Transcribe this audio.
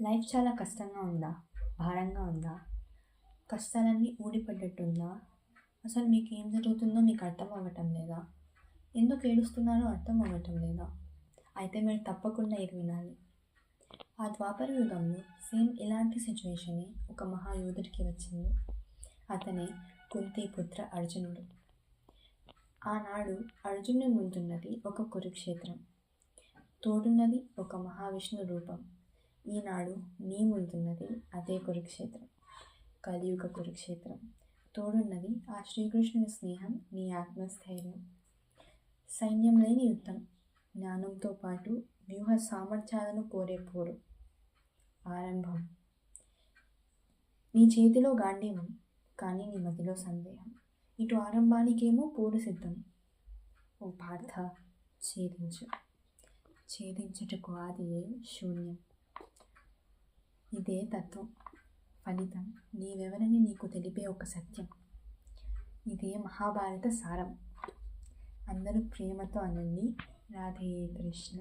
Life చాలా కష్టంగా ఉందా? భారంగా ఉందా? కష్టాలన్నీ ఊడిపడ్డట్టుందా? అసలు మీకేం జరుగుతుందో మీకు అర్థం అవ్వటం లేదా? ఎందుకు ఏడుస్తున్నారో అర్థం అవ్వటం లేదా? అయితే మీరు తప్పకుండా ఇది వినాలి. ఆ ద్వాపర యుగంలో సేమ్ ఇలాంటి సిచ్యువేషనే ఒక మహాయోధుడికి వచ్చింది. అతనే కుంతిపుత్ర అర్జునుడు. ఆనాడు అర్జునుడి ముందున్నది ఒక కురుక్షేత్రం, తోడున్నది ఒక మహావిష్ణు రూపం. ఈనాడు నీ ముందున్నది అదే కురుక్షేత్రం, కలియుగ కురుక్షేత్రం. తోడున్నది ఆ శ్రీకృష్ణుని స్నేహం, నీ ఆత్మస్థైర్యం. సైన్యం లేని యుద్ధం, జ్ఞానంతో పాటు వ్యూహ సామర్థ్యాలను కోరే పోరు ఆరంభం. నీ చేతిలో గాంధీవం, కానీ నీ మదిలో సందేహం. ఇటు ఆరంభానికేమో పోరు సిద్ధం. ఓ పార్థ, ఛేదించు. ఛేదించుటకు ఆదియే శూన్యం. ఇదే తత్వం, ఫలితం, నీవెవరని నీకు తెలిపే ఒక సత్యం. ఇదే మహాభారత సారం. అందరూ ప్రేమతో అనండి, రాధే కృష్ణ.